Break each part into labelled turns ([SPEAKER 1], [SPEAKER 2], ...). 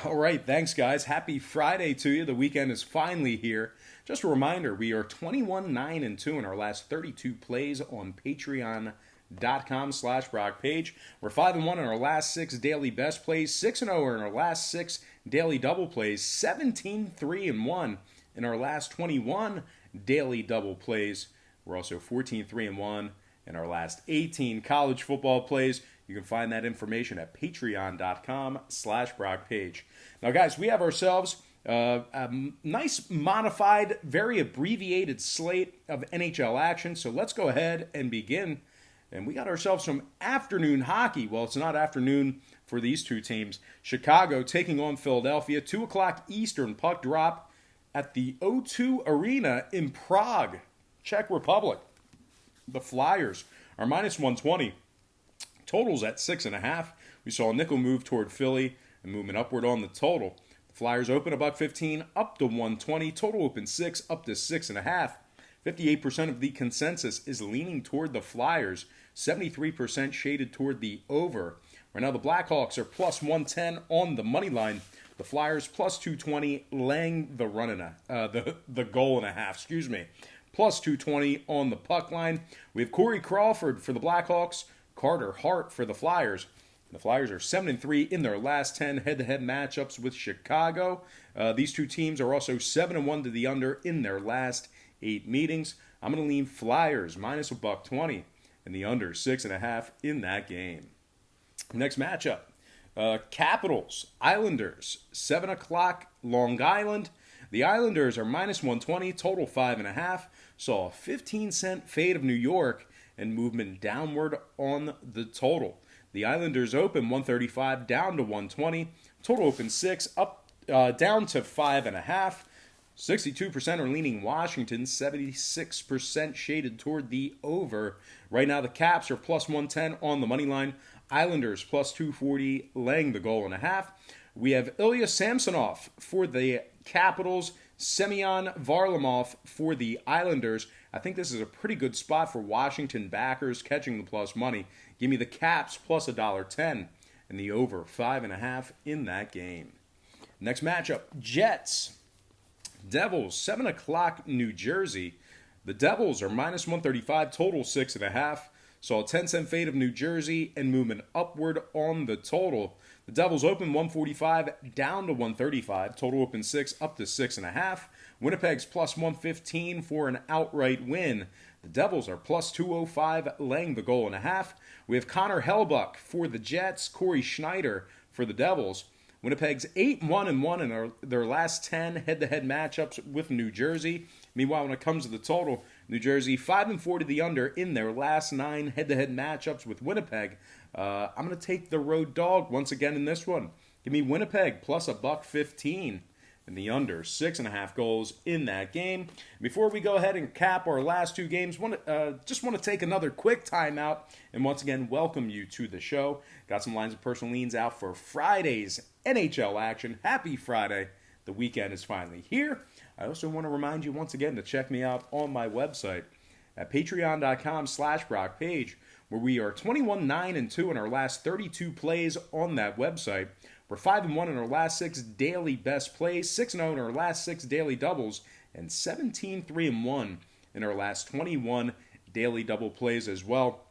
[SPEAKER 1] All right, thanks, guys. Happy Friday to you. The weekend is finally here. Just a reminder, we are 21 9 and 2 in our last 32 plays on patreon.com/Brock Page. We're 5 and 1 in our last 6 daily best plays, 6 and 0 in our last 6 daily double plays, 17 3 and 1 in our last 21 daily double plays. We're also 14 3 and 1 in our last 18 college football plays. You can find that information at patreon.com/Brock Page. Now, guys, we have ourselves a nice modified, very abbreviated slate of NHL action. So let's go ahead and begin. And we got ourselves some afternoon hockey. Well, it's not afternoon for these two teams. Chicago taking on Philadelphia, 2 o'clock Eastern puck drop at the O2 Arena in Prague, Czech Republic. The Flyers are minus 120. Totals at 6.5. We saw a nickel move toward Philly and movement upward on the total. The Flyers open $1.15 up to 120. Total open 6 up to 6.5. 58% of the consensus is leaning toward the Flyers. 73% shaded toward the over. Right now the Blackhawks are plus 110 on the money line. The Flyers plus 220 laying the the goal and a half. Excuse me. Plus 220 on the puck line. We have Corey Crawford for the Blackhawks. Carter Hart for the Flyers. The Flyers are 7-3 in their last 10 head-to-head matchups with Chicago. These two teams are also 7-1 to the under in their last 8 meetings. I'm going to lean Flyers minus $1.20 and the under 6.5 in that game. Next matchup, Capitals, Islanders, 7 o'clock Long Island. The Islanders are minus 120, total 5.5. Saw a 15-cent fade of New York and movement downward on the total. The Islanders open 135 down to 120. Total open 6 up down to 5.5. 62% are leaning Washington. 76% shaded toward the over. Right now the Caps are plus 110 on the money line. Islanders plus 240 laying the goal and a half. We have Ilya Samsonov for the Capitals. Semyon Varlamov for the Islanders. I think this is a pretty good spot for Washington backers catching the plus money. Give me the Caps plus $1.10 and the over 5.5 in that game. Next matchup, Jets, Devils, 7 o'clock New Jersey. The Devils are minus 135, total 6.5. Saw a 10-cent fade of New Jersey and movement upward on the total. The Devils open 145 down to 135. Total open 6 up to 6.5. Winnipeg's plus 115 for an outright win. The Devils are plus 205 laying the goal and a half. We have Connor Hellebuyck for the Jets. Corey Schneider for the Devils. Winnipeg's 8-1-1 in their last 10 head-to-head matchups with New Jersey. Meanwhile, when it comes to the total, New Jersey 5-4 to the under in their last 9 head-to-head matchups with Winnipeg. I'm going to take the road dog once again in this one. Give me Winnipeg plus $1.15 and the under 6.5 goals in that game. Before we go ahead and cap our last 2 games, just want to take another quick timeout and once again welcome you to the show. Got some lines of personal leans out for Friday's NHL action. Happy Friday. The weekend is finally here. I also want to remind you once again to check me out on my website at patreon.com/Brock Page, where we are 21 9 and 2 in our last 32 plays on that website. We're 5-1 in our last 6 daily best plays, 6-0 in our last 6 daily doubles, and 17-3-1 in our last 21 daily double plays as well.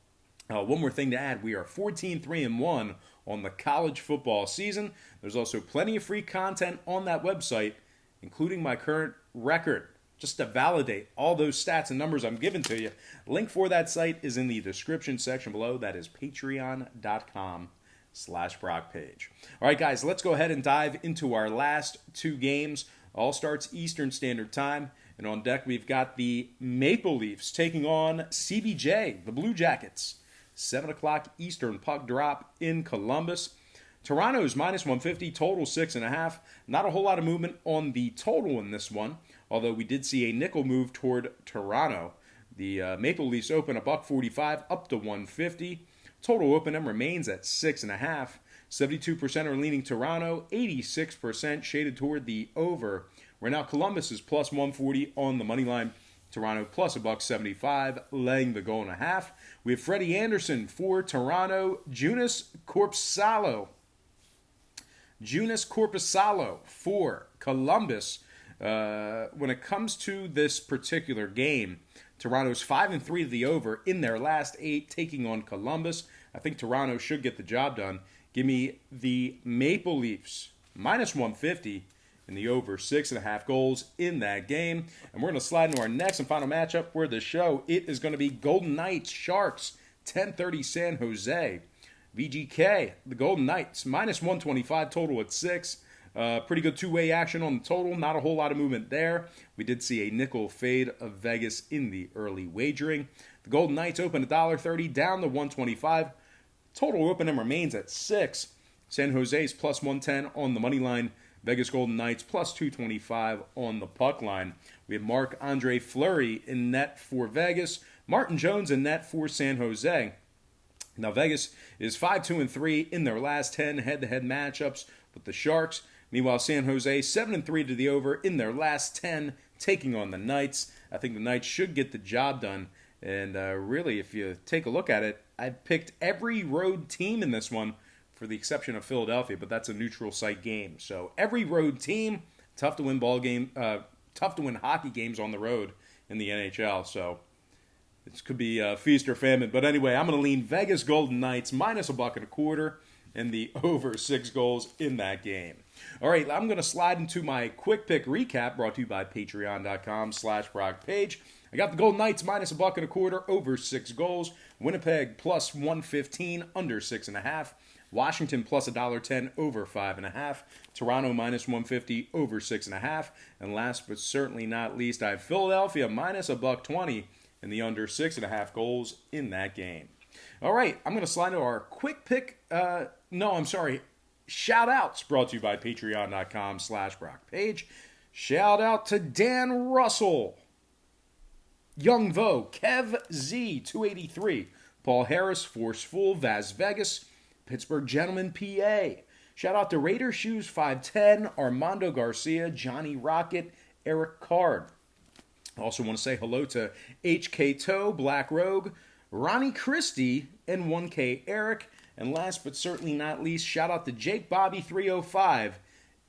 [SPEAKER 1] One more thing to add, we are 14-3-1 on the college football season. There's also plenty of free content on that website, including my current record, just to validate all those stats and numbers I'm giving to you. Link for that site is in the description section below. That is patreon.com/Brock Page. All right, guys, let's go ahead and dive into our last 2 games. All starts Eastern Standard Time. And on deck, we've got the Maple Leafs taking on CBJ, the Blue Jackets. 7 o'clock Eastern puck drop in Columbus. Toronto's minus 150, total 6.5. Not a whole lot of movement on the total in this one, although we did see a nickel move toward Toronto. The Maple Leafs open $1.45 up to 150. Total open M remains at 6.5. 72% are leaning Toronto, 86% shaded toward the over. Right now, Columbus is plus 140 on the money line. Toronto plus $1.75, laying the goal and a half. We have Freddie Anderson for Toronto, Joonas Korpisalo. Junis Corpusalo for Columbus. When it comes to this particular game, Toronto's 5-3 to the over in their last 8, taking on Columbus. I think Toronto should get the job done. Give me the Maple Leafs minus 150 in the over 6.5 goals in that game. And we're going to slide into our next and final matchup for the show. It is going to be Golden Knights Sharks 10:30 San Jose. VGK, the Golden Knights minus 125, total at 6. Pretty good two-way action on the total. Not a whole lot of movement there. We did see a nickel fade of Vegas in the early wagering. The Golden Knights open $1.30 down to 125. Total opening remains at 6. San Jose's plus 110 on the money line. Vegas Golden Knights plus 225 on the puck line. We have Marc-Andre Fleury in net for Vegas. Martin Jones in net for San Jose. Now Vegas is 5-2-3 in their last 10 head-to-head matchups with the Sharks. Meanwhile, San Jose 7-3 to the over in their last 10, taking on the Knights. I think the Knights should get the job done. And really, if you take a look at it, I picked every road team in this one, for the exception of Philadelphia, but that's a neutral site game. So every road team, tough to win hockey games on the road in the NHL. So this could be feast or famine. But anyway, I'm going to lean Vegas Golden Knights minus $1.25 and the over 6 goals in that game. All right, I'm going to slide into my quick pick recap brought to you by patreon.com/Brock Page. I got the Golden Knights minus $1.25 over 6 goals. Winnipeg plus 115 under 6.5. Washington plus $1.10 over 5.5. Toronto minus 150 over 6.5. And last but certainly not least, I have Philadelphia minus $1.20 and the under 6.5 goals in that game. All right, I'm going to slide into our quick pick. Shout outs brought to you by patreon.com/Brock Page. Shout out to Dan Russell, Young Vo, Kev Z 283, Paul Harris, Forceful, Vaz Vegas, Pittsburgh Gentleman PA. Shout out to Raider Shoes 510, Armando Garcia, Johnny Rocket, Eric Card. I also want to say hello to HK Toe, Black Rogue, Ronnie Christie, and 1K Eric. And last but certainly not least, shout out to Jake Bobby 305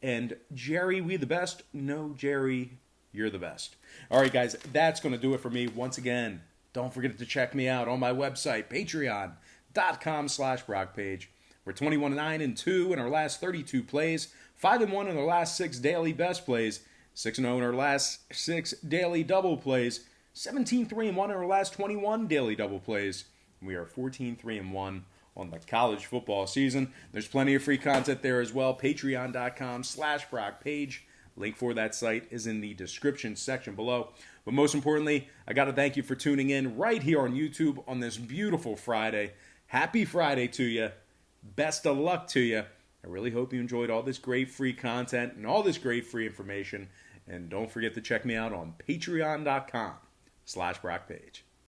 [SPEAKER 1] and Jerry, we the best. No, Jerry, you're the best. All right, guys, that's going to do it for me. Once again, don't forget to check me out on my website, patreon.com/Brock Page. We're 21-9-2 in our last 32 plays, 5-1 in our last 6 daily best plays, 6-0 in our last 6 daily double plays, 17-3-1 in our last 21 daily double plays. We are 14-3-1 on the college football season. There's plenty of free content there as well. Patreon.com/Brock Page. Link for that site is in the description section below. But most importantly, I got to thank you for tuning in right here on YouTube on this beautiful Friday. Happy Friday to you. Best of luck to you. I really hope you enjoyed all this great free content and all this great free information. And don't forget to check me out on patreon.com/Brock Page.